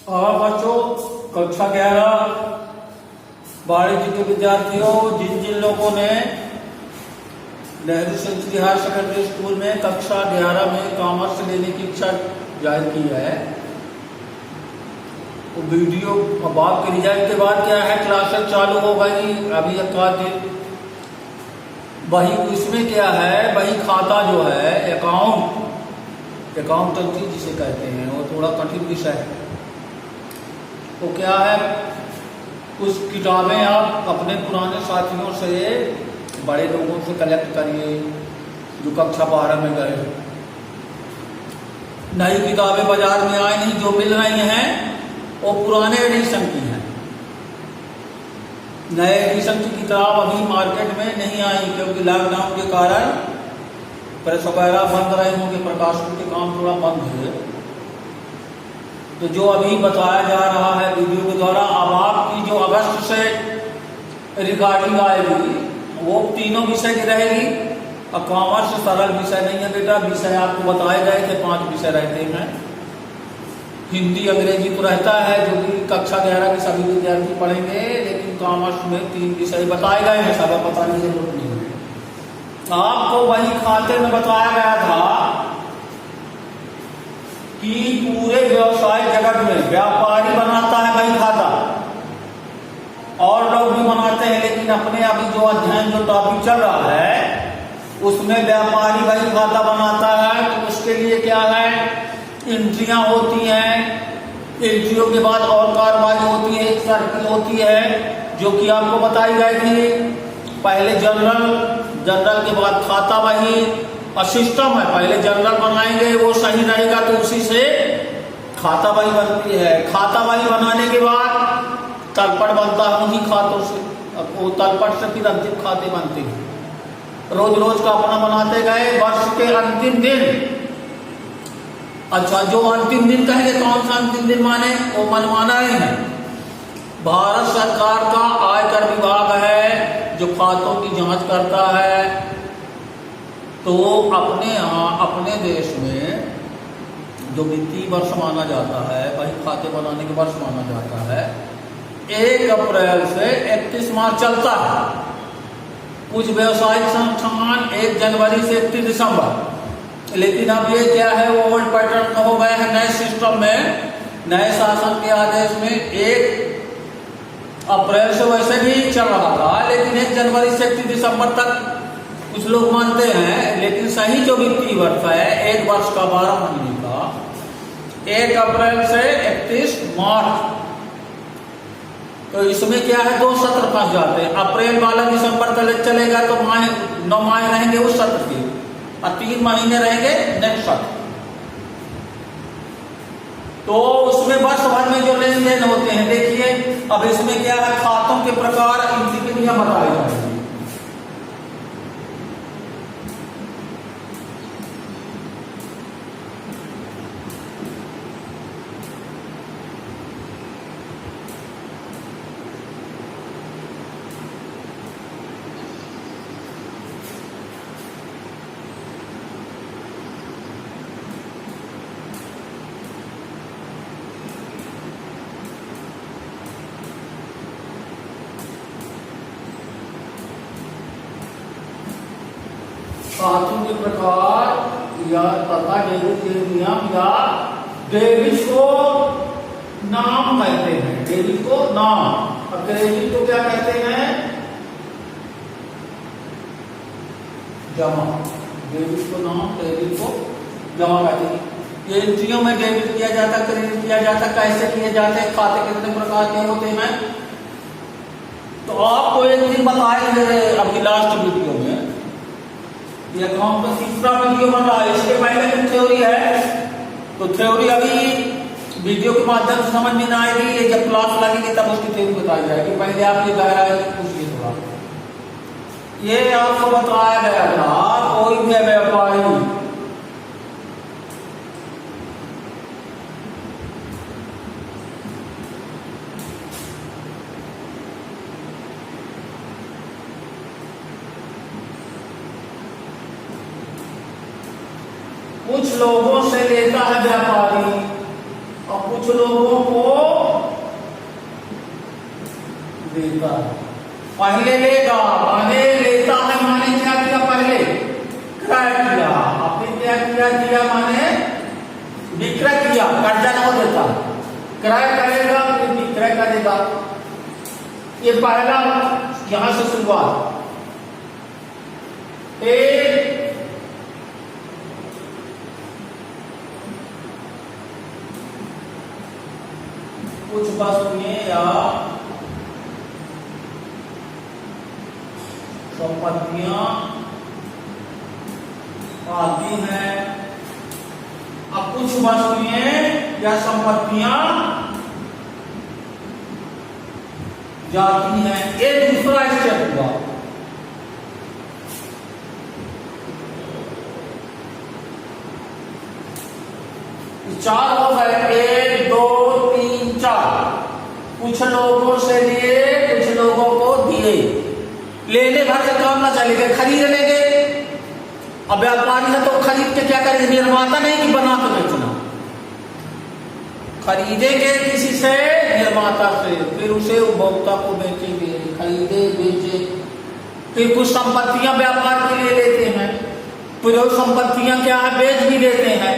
और बच्चों, कक्षा 11 वाणिज्य के विद्यार्थियों, जिन जिन लोगों ने Nehru century higher secondary school में कक्षा 11 में कॉमर्स लेने की इच्छा जाहिर की है, तो वीडियो अब आपके रिजल्ट के बाद क्या है, क्लासेस चालू हो गई अभी एक दिन। वही इसमें क्या है, वही खाता जो है अकाउंटेंसी जिसे कहते हैं, वो थोड़ा कठिन विषय है। तो क्या है, कुछ किताबें आप अपने पुराने साथियों से, बड़े लोगों से कलेक्ट करिए जो कक्षा 12 में गए। नई किताबें बाजार में आई नहीं, जो मिल रही हैं वो पुराने एडिशन की हैं। नए एडिशन की किताब अभी मार्केट में नहीं आई, क्योंकि लॉकडाउन के कारण प्रेस वगैरह बंद रहे होंगे, प्रकाशन के काम थोड़ा बंद है। तो जो अभी बताया जा रहा है वीडियो के द्वारा, अब आपकी जो अगस्त से रिकॉर्डिंग आएगी वो तीनों विषय की रहेगी। और कॉमर्स सरल विषय नहीं है बेटा, विषय आपको बताए गए थे 5 विषय रहते हैं। हिंदी अंग्रेजी तो रहता है, जो कि कक्षा 11 के सभी विद्यार्थी पढ़ेंगे, लेकिन कॉमर्स में 3 विषय बताए गए हैं, सब बताने की जरूरत नहीं है। आपको वही खाते में बताया गया था कि पूरे व्यवसाय जगत में व्यापारी बनाता है वही खाता, और लोग भी बनाते हैं, लेकिन अपने अभी जो अध्ययन जो टॉपिक चल रहा है उसमें व्यापारी वही खाता बनाता है। तो उसके लिए क्या है, एंट्रियां होती हैं, एंट्रियों के बाद और कार्रवाई होती है, एक सर्किल होती है जो कि आपको बताई गई थी। पहले जनरल के बाद खाता वही, और सिस्टम है, पहले जनरल बनाएंगे, वो सही रहेगा तो उसी से खाता वही बनती है। खाता वही बनाने के बाद तलपट बनता है उन्हीं खातों से, वो तलपट से फिर अंतिम खाते बनते हैं। रोज रोज का अपना बनाते गए, वर्ष के अंतिम दिन, अच्छा जो अंतिम दिन कहेंगे, कौन सा अंतिम दिन माने, वो मनमाना ही है। भारत सरकार का आयकर विभाग है जो खातों की जांच करता है। तो अपने यहाँ अपने देश में जो वित्तीय वर्ष माना जाता है वही खाते बनाने के वर्ष माना जाता है। 1 अप्रैल से 31 मार्च चलता है। कुछ व्यवसायिक संस्थान 1 जनवरी से 31 दिसंबर, लेकिन अब ये क्या है, वो ओल्ड पैटर्न हो गए हैं। नए सिस्टम में, नए शासन के आदेश में 1 अप्रैल से वैसे भी चल रहा था, लेकिन 1 जनवरी से 31 दिसंबर तक कुछ लोग मानते हैं। लेकिन सही जो वित्तीय वर्ष है, 1 वर्ष का 12 महीने का, 1 अप्रैल से 31 मार्च। तो इसमें क्या है, 2 सत्र फंस जाते हैं। अप्रैल वाला दिसंबर तक चलेगा तो 9 माह रहेंगे उस सत्र के, और 3 महीने रहेंगे नेक्स्ट सत्र। तो उसमें वर्ष भर में जो लेन देन होते हैं, देखिए अब इसमें क्या है, खातों के प्रकार, इनकी के नियम बताए जाते हैं। खातों के प्रकार या तथा डेबिट के नियम, या डेबिट को नाम कहते हैं, डेबिट को नाम, और क्रेडिट को क्या कहते हैं, जमा। डेबिट को नाम, क्रेडिट को जमा कहते हैं। ये एंट्रियों में डेबिट किया जाता है, क्रेडिट किया जाता है। कैसे किए जाते हैं, खाते कितने प्रकार के होते हैं, तो आपको एक दिन बताए थे अभी लास्ट वीडियो में। ये अकाउंट का तीसरा वीडियो बन रहा है। इसके पहले जो थ्योरी है, तो थ्योरी अभी वीडियो के माध्यम से समझ में ना आएगी, ये जब क्लास लगेगी तब उसकी थ्योरी बताई जाएगी। पहले आप ये गहराई पूछिए थोड़ा। ये आपको बताया गया था, कोई भी व्यापारी कुछ लोगों से लेता है व्यापारी, और कुछ लोगों को देता है। पहले लेगा माने लेता है, माने क्या किया पहले क्रय किया, आपने क्या किया दिया माने विक्रय किया, कर्जा न हो देता, क्रय करेगा फिर विक्रय करेगा। ये पहला यहां से शुरुआत। कुछ वस्तुएं या संपत्तियां आती हैं। अब कुछ वस्तुएं या संपत्तियां जाती हैं। ये दूसरा स्टेप हुआ। चार हो गए, 1 2 3 4। कुछ लोगों से लिए, कुछ लोगों को दिए। लेने भर से काम ना चलेगा, खरीद लेंगे। अब व्यापारी है तो खरीद के क्या करेंगे, निर्माता नहीं कि बना के बेचना, खरीदेंगे किसी से, निर्माता से, फिर उसे उपभोक्ता को बेचेंगे, खरीदे बेचे। फिर कुछ संपत्तियां व्यापार के लिए लेते हैं, फिर वो संपत्तियां क्या है बेच भी देते हैं,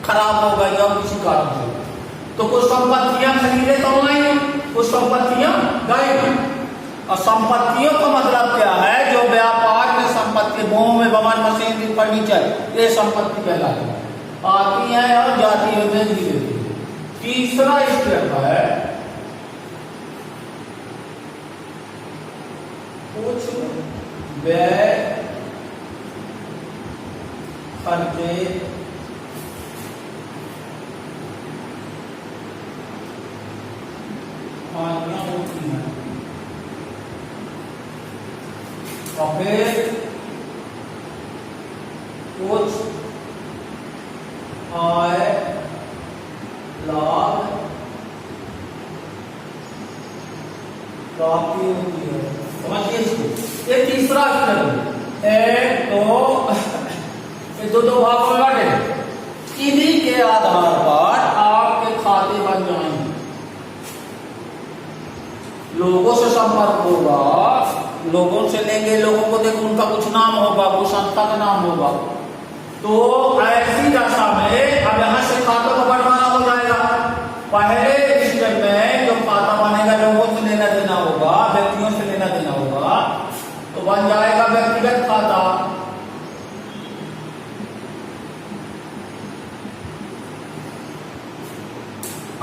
खराब हो गई और किसी कारण से। तो कुछ संपत्तियां खरीदे तो आएंगे, कुछ संपत्तियां गए। और संपत्तियों का मतलब क्या है, जो व्यापार में संपत्ति, भूमि भवन मशीनरी फर्नीचर, ये संपत्ति कहलाती है, आती है और जाती है, बेच भी देती है। तीसरा स्टेप है कुछ व्यय खर्चे हानियां होती हैं। और फिर कुछ आय लाभ प्राप्ति होती है। समझिए इसको। ये तीसरा स्टेप है। दो भागों में बांटे। इन्हीं के आधार पर आपके खाते बन जाएंगे। लोगों से संपर्क होगा, लोगों से लेंगे, लोगों को देखो उनका कुछ नाम होगा, वो संस्था का नाम होगा। तो ऐसी दशा में अब यहाँ से खातों का बंटवारा हो जाएगा। पहले स्टेप में जो खाता बनेगा, लोगों से लेना देना होगा, व्यक्तियों से लेना देना होगा, तो बन जाएगा व्यक्तिगत खाता।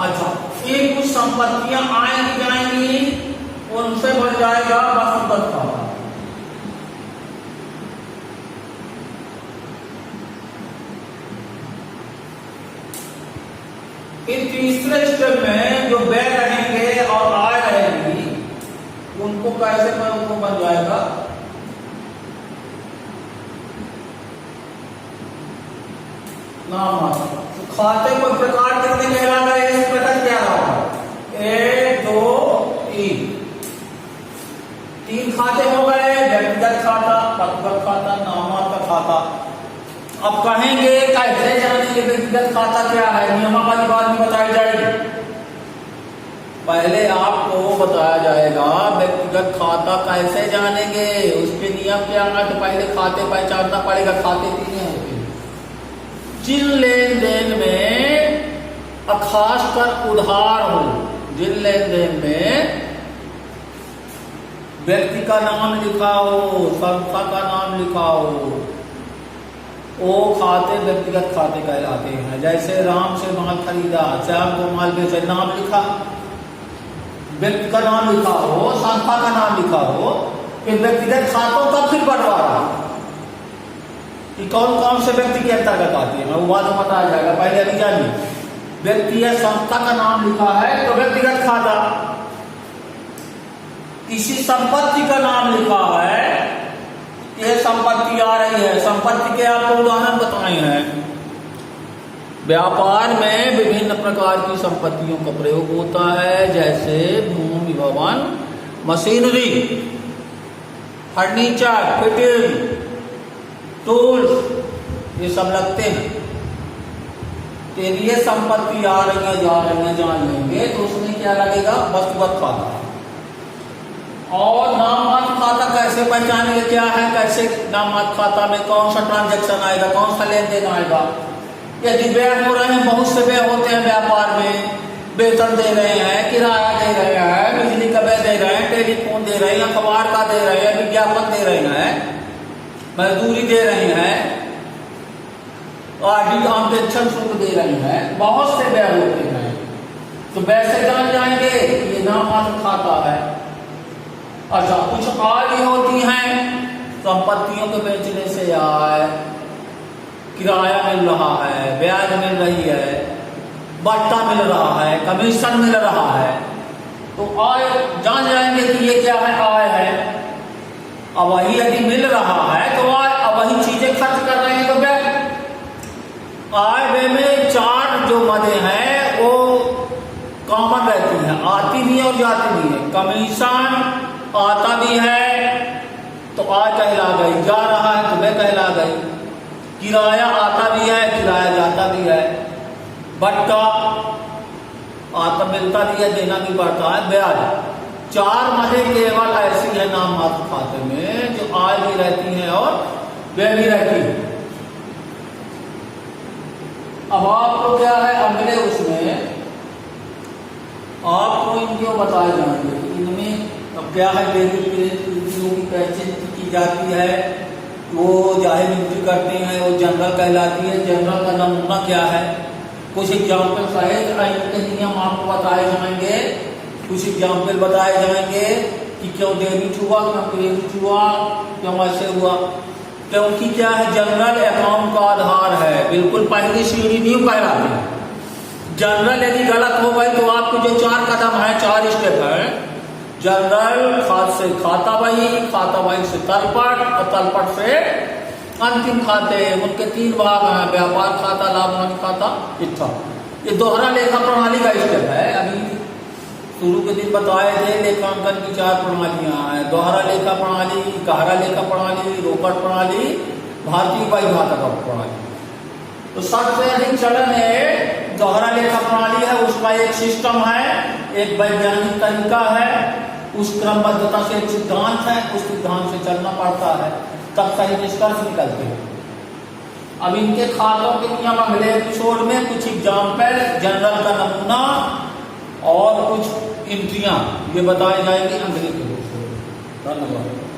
अच्छा, फिर कुछ संपत्तियां आएंगी जाएंगी, उनसे बन जाएगा वस्तुगत खाता। फिर तीसरे स्टेप में जो व्यय रहेंगे और आय रहेगी, उनको कैसे उनको बन जाएगा नाम। खाते को प्रकार कितने कहलाता है, इस प्रकार क्या रहा, 1 2 3 3 खाते हो गए, व्यक्तिगत खाता, पत्रगत खाता, नामांकित खाता। अब कहेंगे कैसे जानेंगे व्यक्तिगत खाता क्या है, नियमावली बाद में बताई जाएगी। पहले आपको बताया जाएगा व्यक्तिगत खाता कैसे जानेंगे, उसके नियम क्या है। तो पहले खाते पहचानना पड़ेगा। खाते 3 होते हैं। जिन लेन देन में खासकर उधार हो, जिन लेन देन में व्यक्ति का नाम लिखा हो, संस्था का नाम लिखा हो, वो खाते व्यक्तिगत खाते कहलाते हैं। जैसे राम से माल खरीदा, श्याम को माल बेचे, नाम लिखा, व्यक्ति का नाम लिखा हो, संस्था का नाम लिखा हो, फिर व्यक्तिगत खातों का फिर बंटवारा कि कौन कौन से व्यक्ति के अंतर्गत आती है, वो बाद में बताया जाएगा। पहले अभी जानिए, व्यक्ति या संस्था का नाम लिखा है तो व्यक्तिगत खाता, किसी संपत्ति का नाम लिखा है, यह संपत्ति आ रही है। संपत्ति के आपको उदाहरण बताए हैं। व्यापार में विभिन्न प्रकार की संपत्तियों का प्रयोग होता है, जैसे भूमि भवन मशीनरी, फर्नीचर, फिटिंग, टूल्स, ये सब लगते हैं। तेलिए संपत्ति आ रही है, जा रही है, जान लेंगे तो उसमें क्या लगेगा, वस्तुगत खाता। और नाममात्र खाता कैसे पहचानेंगे, क्या है, कैसे नाममात्र खाता में कौन सा ट्रांजैक्शन आएगा, कौन सा लेन देन आएगा। यदि व्यय हो रहे हैं, बहुत से व्यय होते हैं व्यापार में, वेतन दे रहे हैं, किराया दे रहे हैं, बिजली का बिल दे रहे हैं, टेलीफोन दे रहे हैं, अखबार का दे रहे हैं, विज्ञापन दे रहे हैं, मजदूरी दे रहे हैं, आदि पेंशन शुल्क दे रहे हैं, बहुत से व्यय होते हैं। तो वैसे जान जाएंगे ये नाममात्र खाता है। अच्छा, कुछ आय भी होती हैं, संपत्तियों के बेचने से आय, किराया मिल रहा है, ब्याज मिल रही है, भत्ता मिल रहा है, कमीशन मिल रहा है, तो आय जान जाएंगे कि ये क्या है, आय है। अब वही यदि मिल रहा है तो आय, अब वही चीजें खर्च कर रहे हैं तो व्यय। आय व्यय में चार जो मदें हैं वो कॉमन रहती हैं, आती भी है और जाती भी है। कमीशन आता भी है तो आय कहला गई, जा रहा है तो व्यय कहला गई। किराया आता भी है, किराया जाता भी है। भत्ता आता मिलता भी है, देना भी पड़ता है, ब्याज। चार मदें केवल ऐसी है नाममात्र खाते में जो आय भी रहती है और व्यय भी रहती है। अब आपको क्या है, अगले उसमें आपको इनको बताए जाएंगे कि इनमें अब क्या है, डेबिट की पहचान की जाती है, वो जाहिर एंट्री करते हैं, वो जनरल कहलाती है। जनरल का नमूना क्या है, कुछ एग्जाम्पल सहित इनके नियम आपको बताए जाएंगे, कुछ एग्जाम्पल बताए जाएंगे कि क्यों डेबिट हुआ, क्यों क्रेडिट हुआ, क्यों ऐसे हुआ। क्योंकि क्या है, जनरल अकाउंट का आधार है, बिल्कुल पहली सीढ़ी न्यू कहलाती है। जनरल यदि गलत हो गई तो आपको जो चार कदम है, चार स्टेप है, जनरल खाते से खाता बही, खाता बही से तलपट और तलपट से अंतिम खाते, उनके तीन भाग हैं, व्यापार खाता, लाभ हानि खाता, इच्छा। ये दोहरा लेखा प्रणाली का स्टेप है। अभी शुरू के दिन बताए थे लेखांकन की चार प्रणालियां हैं, दोहरा लेखा प्रणाली, गहरा लेखा प्रणाली, रोकड़ प्रणाली, भारतीय बहिर्वाहक प्रणाली। तो सबसे अधिक चलन है दोहरा लेखा प्रणाली है, उसका एक सिस्टम है, एक वैज्ञानिक तरीका है, उस क्रमबद्धता से एक सिद्धांत है, उस सिद्धांत से चलना पड़ता है, तब सही निष्कर्ष निकलते हैं। अब इनके खातों के नियम अगले एपिसोड में, कुछ एग्जाम्पल, जनरल का नमूना और कुछ एंट्रियां ये बताए जाएंगे अगले एपिसोड में। धन्यवाद।